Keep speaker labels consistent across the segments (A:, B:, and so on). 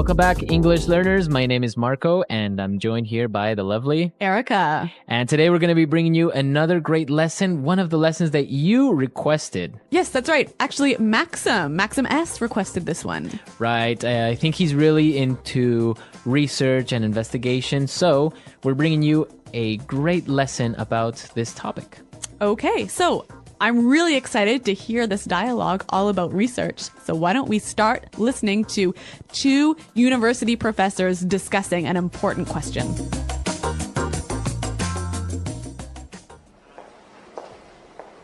A: Welcome back, English learners. My name is Marco, and I'm joined here by the lovely
B: Erica.
A: And today we're going to be bringing you another great lesson, one of the lessons that you requested.
B: Yes, that's right. Actually, Maxim S requested this one.
A: Right. I think he's really into research and investigation, so we're bringing you a great lesson about this topic.
B: Okay, so I'm really excited to hear this dialogue all about research. So why don't we start listening to two university professors discussing an important question.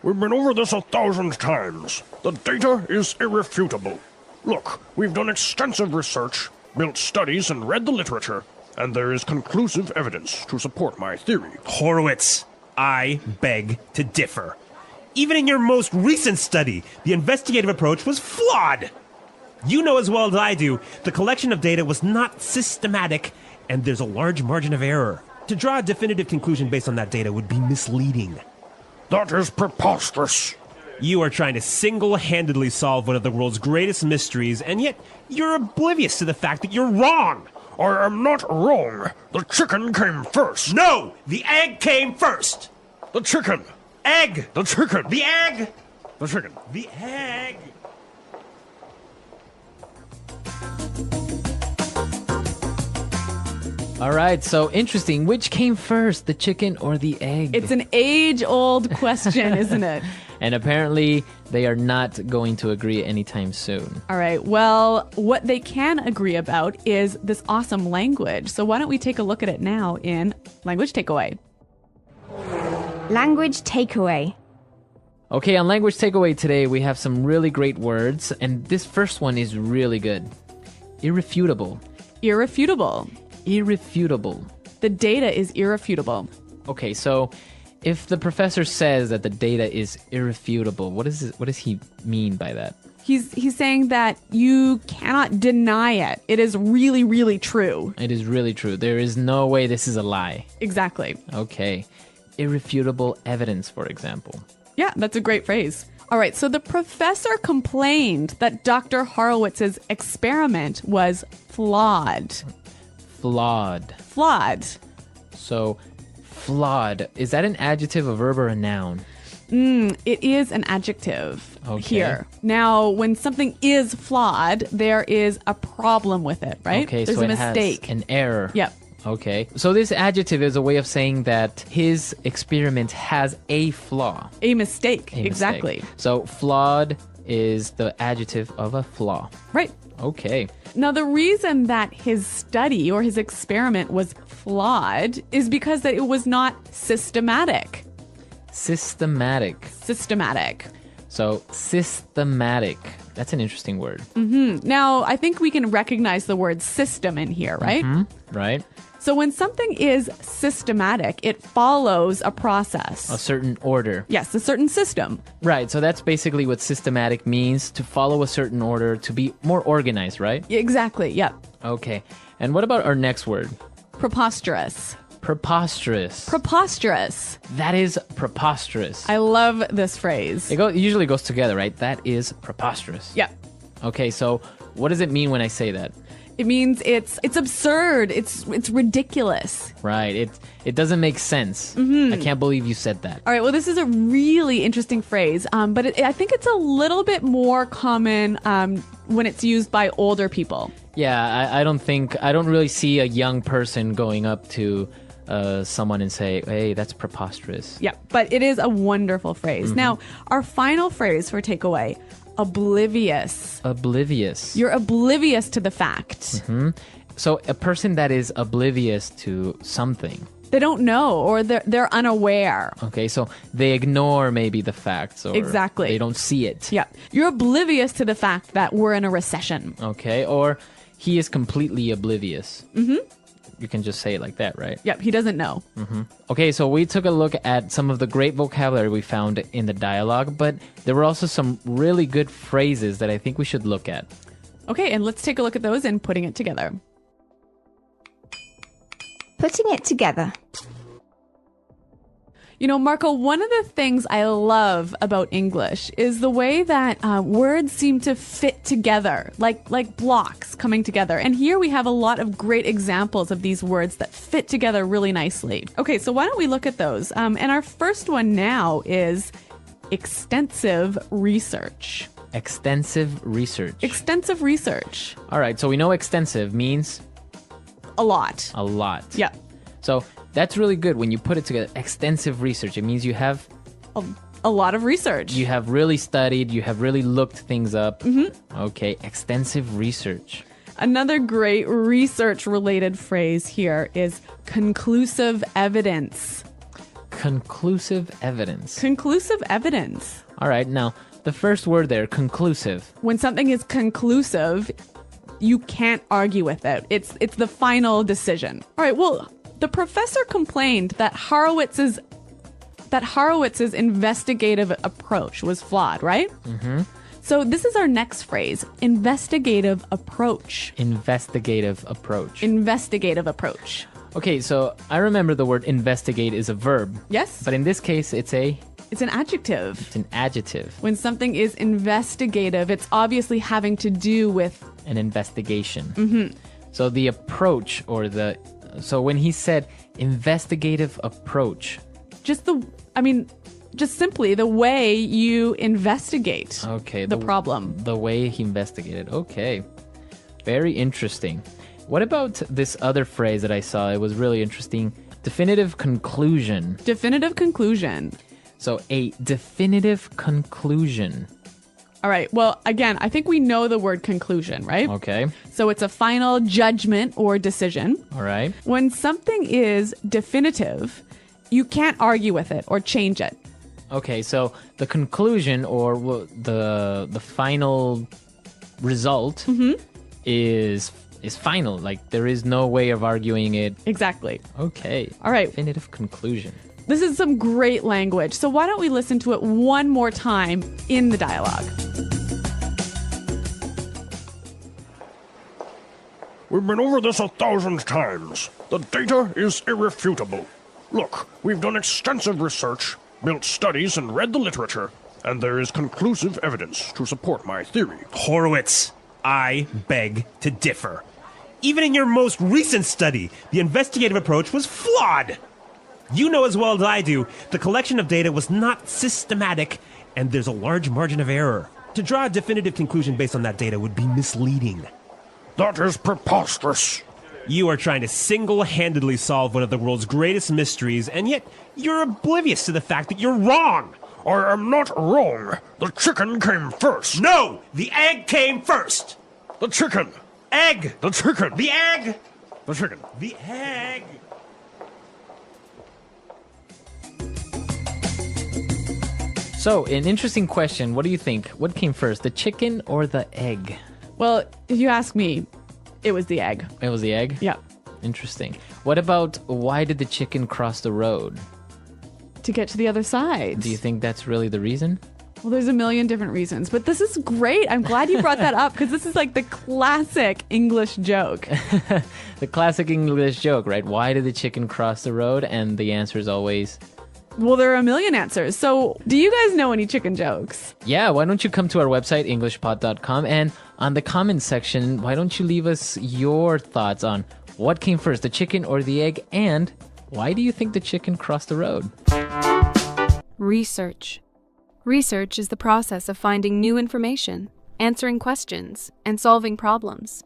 C: We've been over this 1,000 times. The data is irrefutable. Look, we've done extensive research, built studies, and read the literature, and there is conclusive evidence to support my theory.
D: Horowitz, I beg to differ. Even in your most recent study, the investigative approach was flawed. You know as well as I do, the collection of data was not systematic, and there's a large margin of error. To draw a definitive conclusion based on that data would be misleading.
C: That is preposterous.
D: You are trying to single-handedly solve one of the world's greatest mysteries, and yet you're oblivious to the fact that you're wrong.
C: I am not wrong. The chicken came first.
D: No! The egg came first!
C: The chicken.
D: Egg!
C: The chicken.
D: The egg!
C: The chicken.
D: The egg!
A: All right, so interesting. Which came first, the chicken or the egg?
B: It's an age-old question, isn't it?
A: And apparently, they are not going to agree anytime soon.
B: All right, well, what they can agree about is this awesome language. So why don't we take a look at it now in Language Takeaway.
E: Language takeaway.
A: Okay, on Language Takeaway today, we have some really great words, and this first one is really good. Irrefutable.
B: Irrefutable.
A: Irrefutable.
B: The data is irrefutable.
A: Okay, so if the professor says that the data is irrefutable, what does he mean by that?
B: He's saying that you cannot deny it. It is really, really true.
A: It is really true. There is no way this is a lie.
B: Exactly.
A: Okay. Irrefutable evidence, for example.
B: Yeah, that's a great phrase. All right, so the professor complained that Dr. Horowitz's experiment was flawed.
A: Flawed.
B: Flawed.
A: So, flawed. Is that an adjective, a verb, or a noun?
B: It is an adjective here. Now, when something is flawed, there is a problem with it, right?
A: Okay,
B: There's
A: so
B: a
A: it
B: mistake.
A: has an error.
B: Yep.
A: Okay. So this adjective is a way of saying that his experiment has a flaw.
B: A mistake.
A: A
B: Exactly.
A: mistake. So flawed is the adjective of a flaw.
B: Right.
A: Okay.
B: Now, the reason that his study or his experiment was flawed is because that it was not systematic.
A: Systematic.
B: Systematic.
A: So systematic. That's an interesting word.
B: Now, I think we can recognize the word system in here, right?
A: Right?
B: So when something is systematic, it follows a process.
A: A certain order.
B: Yes, a certain system.
A: Right. So that's basically what systematic means, to follow a certain order, to be more organized, right?
B: Exactly, yep.
A: Okay. And what about our next word?
B: Preposterous.
A: Preposterous.
B: Preposterous.
A: That is preposterous.
B: I love this phrase.
A: It usually goes together, right? That is preposterous.
B: Yep.
A: Okay, so what does it mean when I say that?
B: It means it's absurd. It's ridiculous.
A: Right. It doesn't make sense. I can't believe you said that.
B: All right. Well, this is a really interesting phrase, but I think it's a little bit more common when it's used by older people.
A: Yeah, I don't really see a young person going up to someone and say, hey, that's preposterous.
B: Yeah, but it is a wonderful phrase. Now, our final phrase for takeaway, oblivious.
A: Oblivious.
B: You're oblivious to the fact.
A: So a person that is oblivious to something.
B: They don't know, or they're unaware.
A: Okay, so they ignore maybe the facts, or
B: Exactly.
A: they don't see it.
B: Yeah, you're oblivious to the fact that we're in a recession.
A: Okay, or he is completely oblivious. You can just say it like that, right?
B: Yep, he doesn't know.
A: Okay, so we took a look at some of the great vocabulary we found in the dialogue, but there were also some really good phrases that I think we should look at.
B: Okay, and let's take a look at those and putting it together.
E: Putting it together.
B: You know, Marco, one of the things I love about English is the way that words seem to fit together, like blocks coming together. And here we have a lot of great examples of these words that fit together really nicely. Okay, so why don't we look at those? And our first one now is extensive research.
A: Extensive research.
B: Extensive research.
A: All right, so we know extensive means
B: A lot.
A: a lot.
B: Yeah.
A: So that's really good when you put it together. Extensive research. It means you have
B: A lot of research.
A: you have really studied, you have really looked things up. Okay, extensive research.
B: Another great research-related phrase here is conclusive evidence.
A: Conclusive evidence.
B: Conclusive evidence.
A: All right, now the first word there, conclusive.
B: When something is conclusive, you can't argue with it. It's the final decision. All right, well, the professor complained that Horowitz's investigative approach was flawed, right? Mm-hmm. So this is our next phrase, investigative approach.
A: Investigative approach.
B: Investigative approach.
A: Okay, so I remember the word investigate is a verb.
B: Yes?
A: But in this case, it's
B: It's an adjective.
A: an adjective,
B: When something is investigative, it's obviously having to do with...
A: an investigation. Mm-hmm. So the approach so when he said investigative approach.
B: just simply the way you investigate
A: Okay.
B: the problem.
A: The way he investigated. Okay. Very interesting. What about this other phrase that I saw? It was really interesting. Definitive conclusion.
B: Definitive conclusion.
A: So a definitive conclusion.
B: All right. Well, again, I think we know the word conclusion, right?
A: Okay.
B: So it's a final judgment or decision.
A: All right.
B: When something is definitive, you can't argue with it or change it.
A: Okay, so the conclusion or the final result is final. Like there is no way of arguing it.
B: Exactly.
A: Okay.
B: All right.
A: Definitive conclusion.
B: This is some great language. So why don't we listen to it one more time in the dialogue?
C: We've been over this 1,000 times. The data is irrefutable. Look, we've done extensive research, built studies, and read the literature, and there is conclusive evidence to support my theory.
D: Horowitz, I beg to differ. Even in your most recent study, the investigative approach was flawed. You know as well as I do, the collection of data was not systematic, and there's a large margin of error. To draw a definitive conclusion based on that data would be misleading.
C: That is preposterous.
D: You are trying to single-handedly solve one of the world's greatest mysteries, and yet you're oblivious to the fact that you're wrong.
C: I am not wrong. The chicken came first.
D: No! The egg came first!
C: The chicken.
D: Egg!
C: The chicken.
D: The egg!
C: The chicken.
D: The egg!
A: So, an interesting question. What do you think? What came first, the chicken or the egg?
B: Well, if you ask me, it was the egg.
A: It was the egg?
B: Yeah.
A: Interesting. What about why did the chicken cross the road?
B: To get to the other side.
A: Do you think that's really the reason?
B: Well, there's a million different reasons, but this is great. I'm glad you brought that up because this is like the classic English joke.
A: The classic English joke, right? Why did the chicken cross the road? And the answer is always...
B: Well, there are a million answers. So do you guys know any chicken jokes?
A: Yeah, why don't you come to our website, englishpod.com, and on the comments section, why don't you leave us your thoughts on what came first, the chicken or the egg, and why do you think the chicken crossed the road?
E: Research. Research is the process of finding new information, answering questions, and solving problems.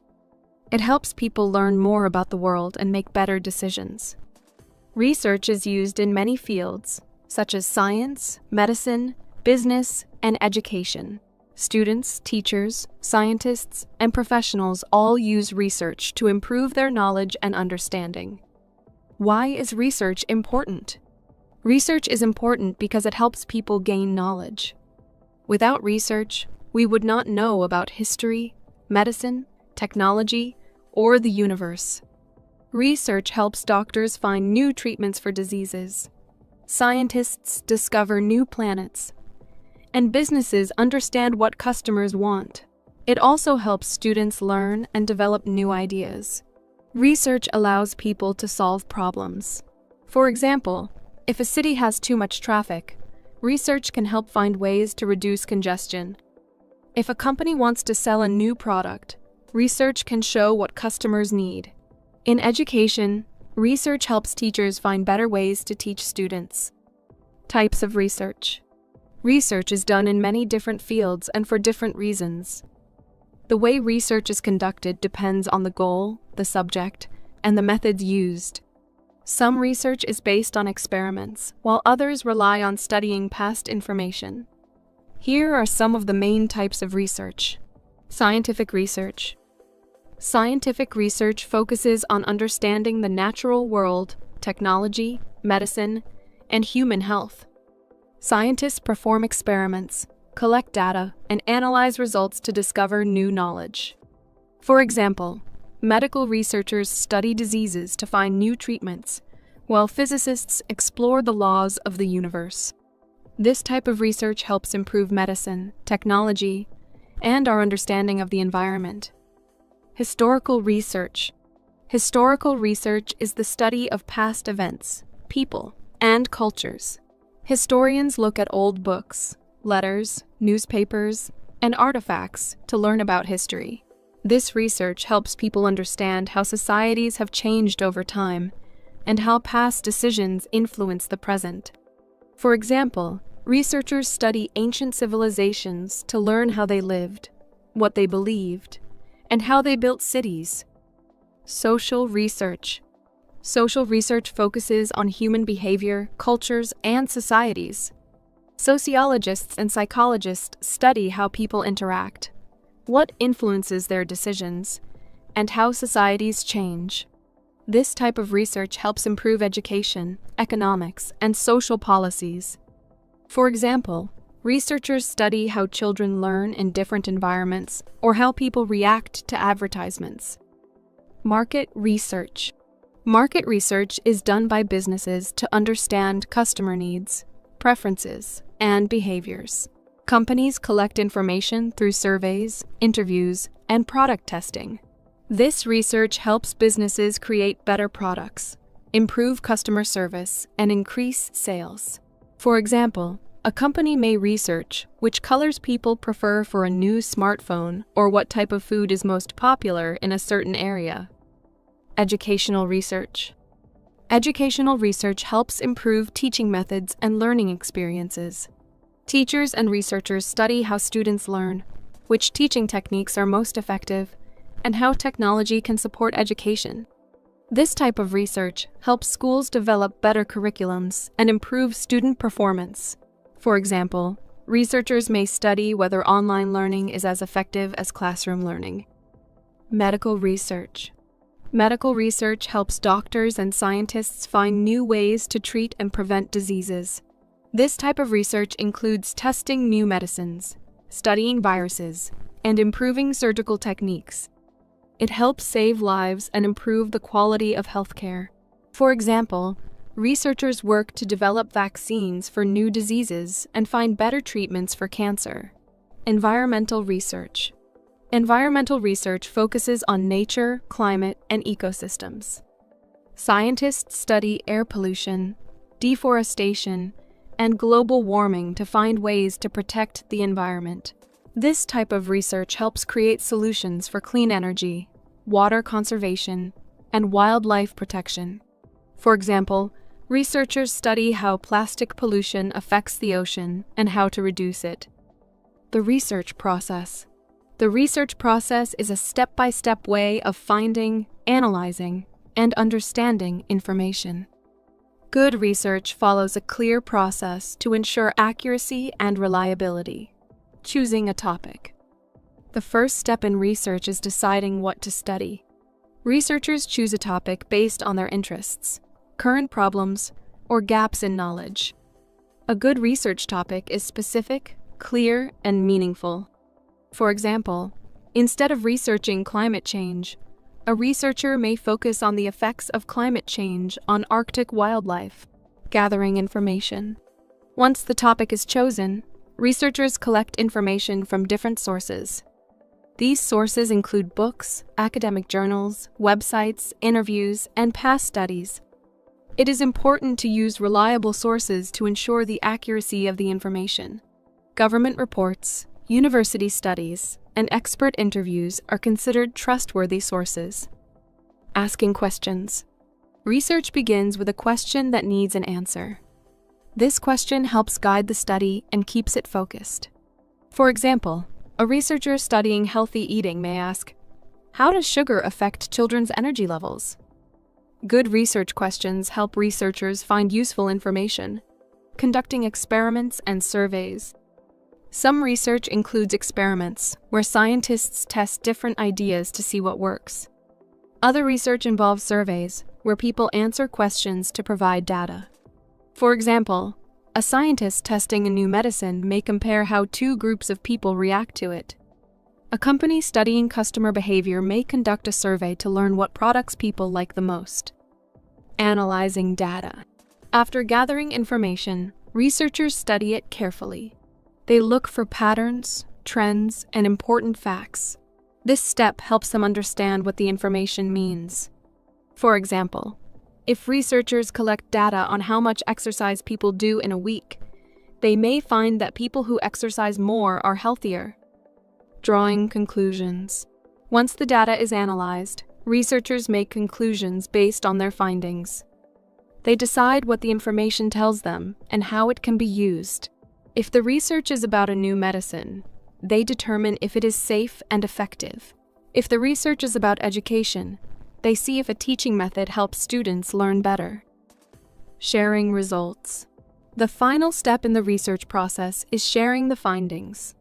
E: It helps people learn more about the world and make better decisions. Research is used in many fields, such as science, medicine, business, and education. Students, teachers, scientists, and professionals all use research to improve their knowledge and understanding. Why is research important? Research is important because it helps people gain knowledge. Without research, we would not know about history, medicine, technology, or the universe. Research helps doctors find new treatments for diseases. Scientists discover new planets. And businesses understand what customers want. It also helps students learn and develop new ideas. Research allows people to solve problems. For example, If a city has too much traffic, research can help find ways to reduce congestion. If a company wants to sell a new product, research can show what customers need. In education, research helps teachers find better ways to teach students. Types of research. Research is done in many different fields and for different reasons. The way research is conducted depends on the goal, the subject, and the methods used. Some research is based on experiments, while others rely on studying past information. Here are some of the main types of research. Scientific research. Scientific research focuses on understanding the natural world, technology, medicine, and human health. Scientists perform experiments, collect data, and analyze results to discover new knowledge. For example, medical researchers study diseases to find new treatments, while physicists explore the laws of the universe. This type of research helps improve medicine, technology, and our understanding of the environment. Historical research. Historical research is the study of past events, people, and cultures. Historians look at old books, letters, newspapers, and artifacts to learn about history. This research helps people understand how societies have changed over time and how past decisions influence the present. For example, researchers study ancient civilizations to learn how they lived, what they believed, and how they built cities. Social research. Social research focuses on human behavior, cultures, and societies. Sociologists and psychologists study how people interact, what influences their decisions, and how societies change. This type of research helps improve education, economics, and social policies. For example, researchers study how children learn in different environments or how people react to advertisements. Market research. Market research is done by businesses to understand customer needs, preferences, and behaviors. Companies collect information through surveys, interviews, and product testing. This research helps businesses create better products, improve customer service, and increase sales. For example, a company may research which colors people prefer for a new smartphone or what type of food is most popular in a certain area. Educational research. Educational research helps improve teaching methods and learning experiences. Teachers and researchers study how students learn, which teaching techniques are most effective, and how technology can support education. This type of research helps schools develop better curriculums and improve student performance. For example, researchers may study whether online learning is as effective as classroom learning. Medical research. Medical research helps doctors and scientists find new ways to treat and prevent diseases. This type of research includes testing new medicines, studying viruses, and improving surgical techniques. It helps save lives and improve the quality of healthcare. For example, researchers work to develop vaccines for new diseases and find better treatments for cancer. Environmental research. Environmental research focuses on nature, climate, and ecosystems. Scientists study air pollution, deforestation, and global warming to find ways to protect the environment. This type of research helps create solutions for clean energy, water conservation, and wildlife protection. For example, researchers study how plastic pollution affects the ocean and how to reduce it. The research process. The research process is a step-by-step way of finding, analyzing, and understanding information. Good research follows a clear process to ensure accuracy and reliability. Choosing a topic. The first step in research is deciding what to study. Researchers choose a topic based on their interests, current problems, or gaps in knowledge. A good research topic is specific, clear, and meaningful. For example, instead of researching climate change, a researcher may focus on the effects of climate change on Arctic wildlife, gathering information. Once the topic is chosen, researchers collect information from different sources. These sources include books, academic journals, websites, interviews, and past studies. It is important to use reliable sources to ensure the accuracy of the information. Government reports, university studies, and expert interviews are considered trustworthy sources. Asking questions. Research begins with a question that needs an answer. This question helps guide the study and keeps it focused. For example, a researcher studying healthy eating may ask, "How does sugar affect children's energy levels?" Good research questions help researchers find useful information, conducting experiments and surveys. Some research includes experiments where scientists test different ideas to see what works. Other research involves surveys where people answer questions to provide data. For example, a scientist testing a new medicine may compare how two groups of people react to it. A company studying customer behavior may conduct a survey to learn what products people like the most. Analyzing data. After gathering information, researchers study it carefully. They look for patterns, trends, and important facts. This step helps them understand what the information means. For example, if researchers collect data on how much exercise people do in a week, they may find that people who exercise more are healthier. Drawing conclusions. Once the data is analyzed, researchers make conclusions based on their findings. They decide what the information tells them and how it can be used. If the research is about a new medicine, they determine if it is safe and effective. If the research is about education, they see if a teaching method helps students learn better. Sharing results. The final step in the research process is sharing the findings.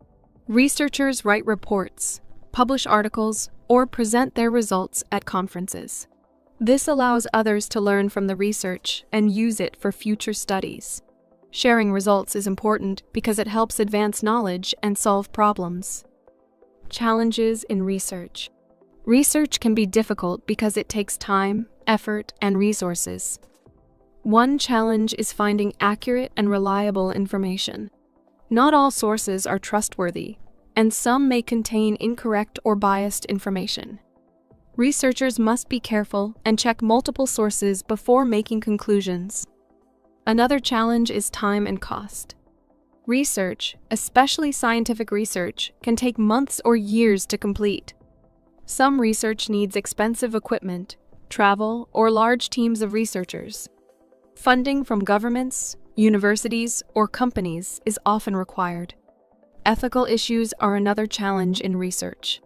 E: Researchers write reports, publish articles, or present their results at conferences. This allows others to learn from the research and use it for future studies. Sharing results is important because it helps advance knowledge and solve problems. Challenges in research. Research can be difficult because it takes time, effort, and resources. One challenge is finding accurate and reliable information. Not all sources are trustworthy, and some may contain incorrect or biased information. Researchers must be careful and check multiple sources before making conclusions. Another challenge is time and cost. Research, especially scientific research, can take months or years to complete. Some research needs expensive equipment, travel, or large teams of researchers. Funding from governments, universities, or companies is often required. Ethical issues are another challenge in research.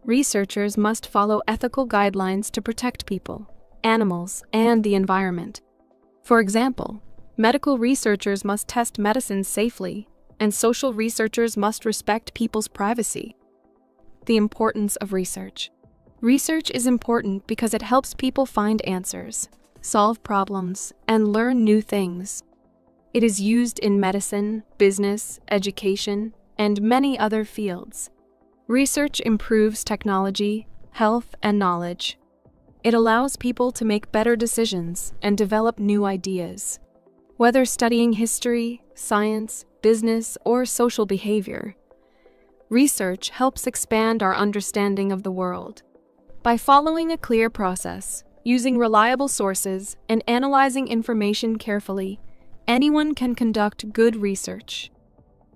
E: Researchers must follow ethical guidelines to protect people, animals, and the environment. For example, medical researchers must test medicines safely, and social researchers must respect people's privacy. The importance of research. Research is important because it helps people find answers, solve problems, and learn new things. It is used in medicine, business, education, and many other fields. Research improves technology, health, and knowledge. It allows people to make better decisions and develop new ideas. Whether studying history, science, business, or social behavior, research helps expand our understanding of the world. By following a clear process, using reliable sources, and analyzing information carefully, anyone can conduct good research.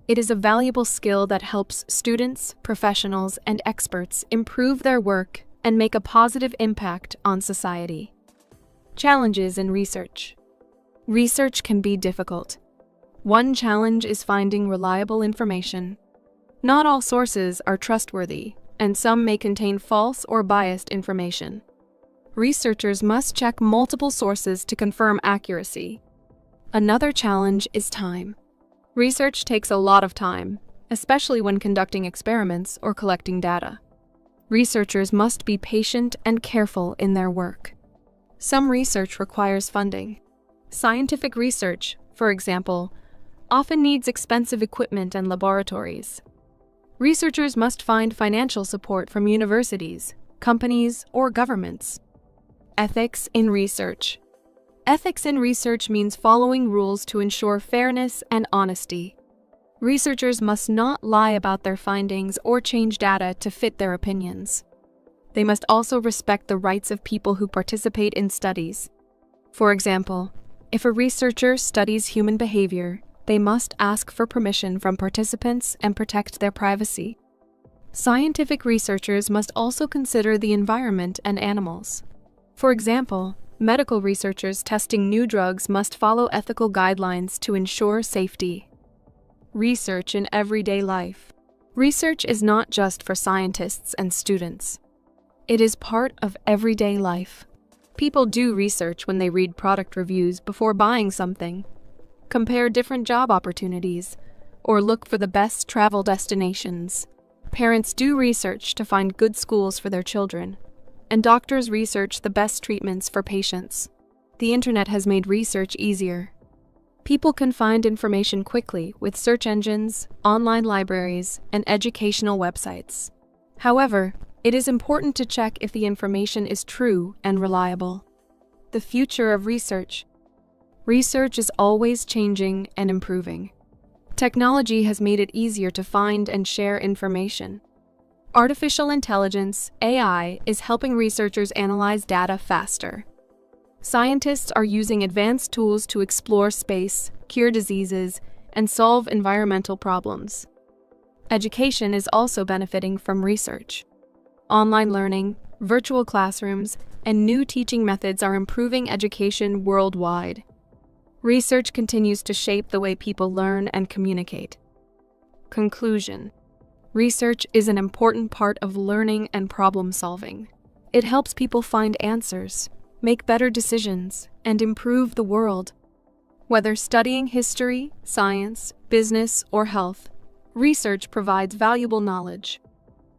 E: It is a valuable skill that helps students, professionals, and experts improve their work and make a positive impact on society. Challenges in research. Research can be difficult. One challenge is finding reliable information. Not all sources are trustworthy, and some may contain false or biased information. Researchers must check multiple sources to confirm accuracy. Another challenge is time. Research takes a lot of time, especially when conducting experiments or collecting data. Researchers must be patient and careful in their work. Some research requires funding. Scientific research, for example, often needs expensive equipment and laboratories. Researchers must find financial support from universities, companies, or governments. Ethics in research. Ethics in research means following rules to ensure fairness and honesty. Researchers must not lie about their findings or change data to fit their opinions. They must also respect the rights of people who participate in studies. For example, if a researcher studies human behavior, they must ask for permission from participants and protect their privacy. Scientific researchers must also consider the environment and animals. For example, medical researchers testing new drugs must follow ethical guidelines to ensure safety. Research in everyday life. Research is not just for scientists and students. It is part of everyday life. People do research when they read product reviews before buying something, compare different job opportunities, or look for the best travel destinations. Parents do research to find good schools for their children, and doctors research the best treatments for patients. The internet has made research easier. People can find information quickly with search engines, online libraries, and educational websites. However, it is important to check if the information is true and reliable. The future of research. Research is always changing and improving. Technology has made it easier to find and share information. Artificial intelligence, AI, is helping researchers analyze data faster. Scientists are using advanced tools to explore space, cure diseases, and solve environmental problems. Education is also benefiting from research. Online learning, virtual classrooms, and new teaching methods are improving education worldwide. Research continues to shape the way people learn and communicate. Conclusion. Research is an important part of learning and problem solving. It helps people find answers, make better decisions, and improve the world. Whether studying history, science, business, or health, research provides valuable knowledge.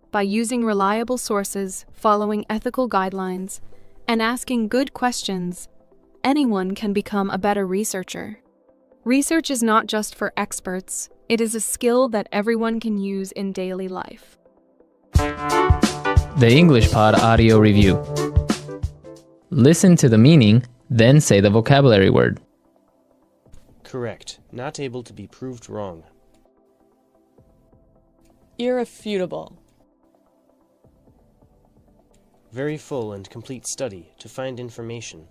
E: By using reliable sources, following ethical guidelines, and asking good questions, anyone can become a better researcher. Research is not just for experts, it is a skill that everyone can use in daily life.
A: The English Pod Audio Review. Listen to the meaning, then say the vocabulary word.
F: Correct. Not able to be proved wrong.
B: Irrefutable.
F: Very full and complete study to find information.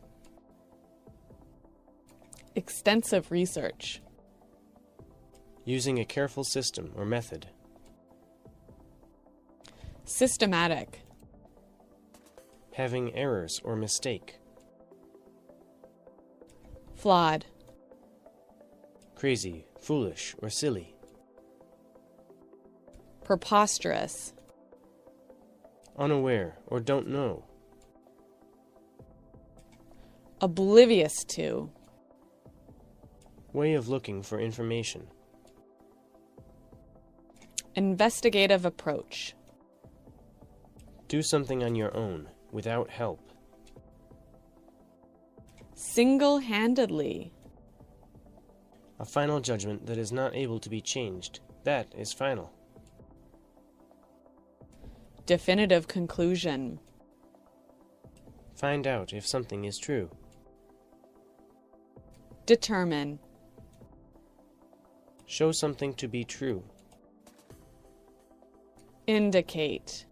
B: Extensive research.
F: Using a careful system or method.
B: Systematic.
F: Having errors or mistake.
B: Flawed.
F: Crazy, foolish, or silly.
B: Preposterous.
F: Unaware or don't know.
B: Oblivious to.
F: Way of looking for information.
B: Investigative approach.
F: Do something on your own, without help.
B: Single-handedly.
F: A final judgment that is not able to be changed. That is final.
B: Definitive conclusion.
F: Find out if something is true.
B: Determine.
F: Show something to be true.
B: Indicate.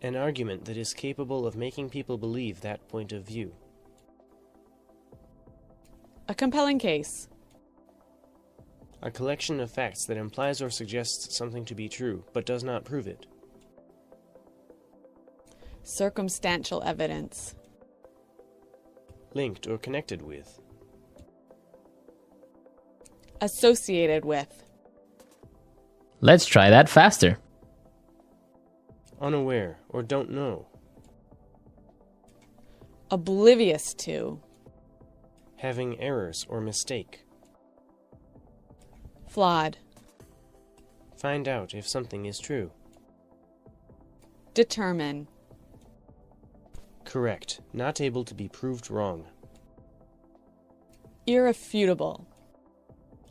F: An argument that is capable of making people believe that point of view.
B: A compelling case.
F: A collection of facts that implies or suggests something to be true, but does not prove it.
B: Circumstantial evidence.
F: Linked or connected with.
B: Associated with.
A: Let's try that faster.
F: Unaware or don't know.
B: Oblivious to.
F: Having errors or mistake.
B: Flawed.
F: Find out if something is true.
B: Determine.
F: Correct. Not able to be proved wrong.
B: Irrefutable.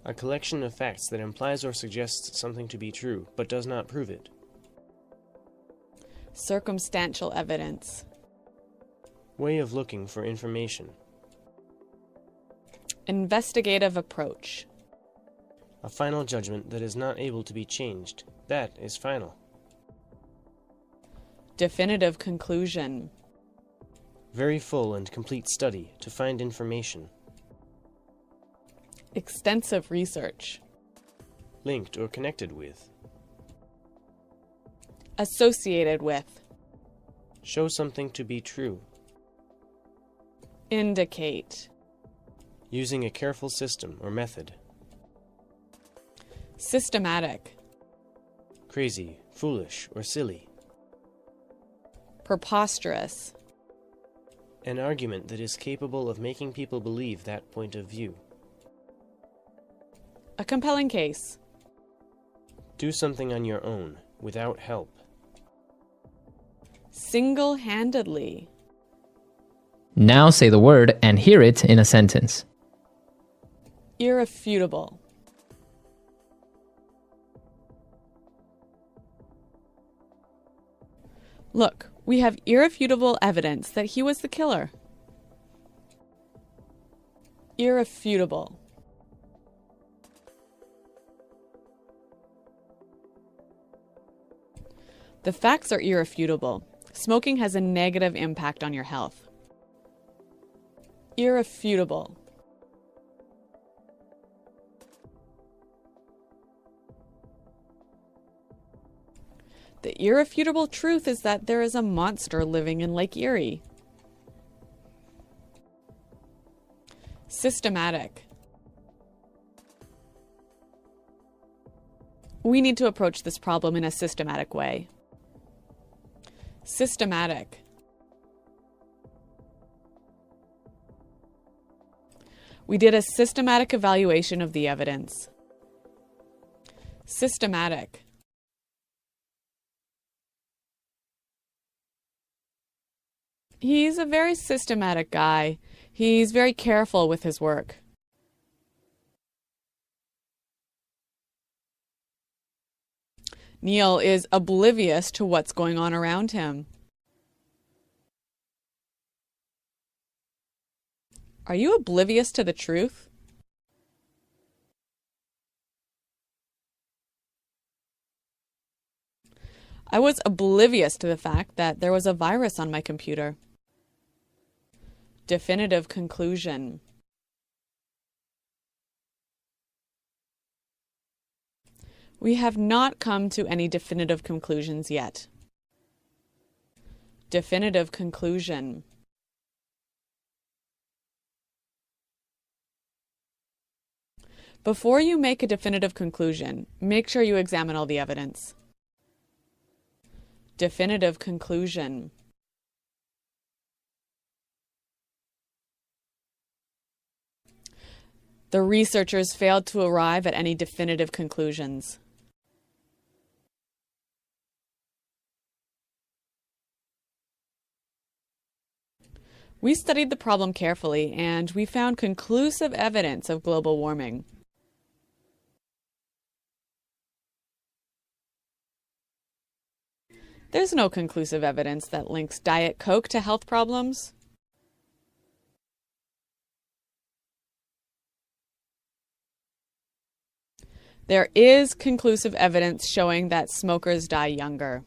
F: A collection of facts that implies or suggests something to be true, but does not prove it.
B: Circumstantial evidence.
F: Way of looking for information.
B: Investigative approach.
F: A final judgment that is not able to be changed. That is final.
B: Definitive conclusion.
F: Very full and complete study to find information.
B: Extensive research.
F: Linked or connected with.
B: Associated with.
F: Show something to be true.
B: Indicate.
F: Using a careful system or method.
B: Systematic.
F: Crazy, foolish, or silly.
B: Preposterous.
F: An argument that is capable of making people believe that point of view.
B: A compelling case.
F: Do something on your own, without help.
B: Single-handedly.
A: Now say the word and hear it in a sentence.
B: Irrefutable. Look, we have irrefutable evidence that he was the killer. Irrefutable. The facts are irrefutable. Smoking has a negative impact on your health. Irrefutable. The irrefutable truth is that there is a monster living in Lake Erie. Systematic. We need to approach this problem in a systematic way. Systematic. We did a systematic evaluation of the evidence. Systematic. He's a very systematic guy. He's very careful with his work. Neil is oblivious to what's going on around him. Are you oblivious to the truth? I was oblivious to the fact that there was a virus on my computer. Definitive conclusion. We have not come to any definitive conclusions yet. Definitive conclusion. Before you make a definitive conclusion, make sure you examine all the evidence. Definitive conclusion. The researchers failed to arrive at any definitive conclusions. We studied the problem carefully, and we found conclusive evidence of global warming. There's no conclusive evidence that links Diet Coke to health problems. There is conclusive evidence showing that smokers die younger.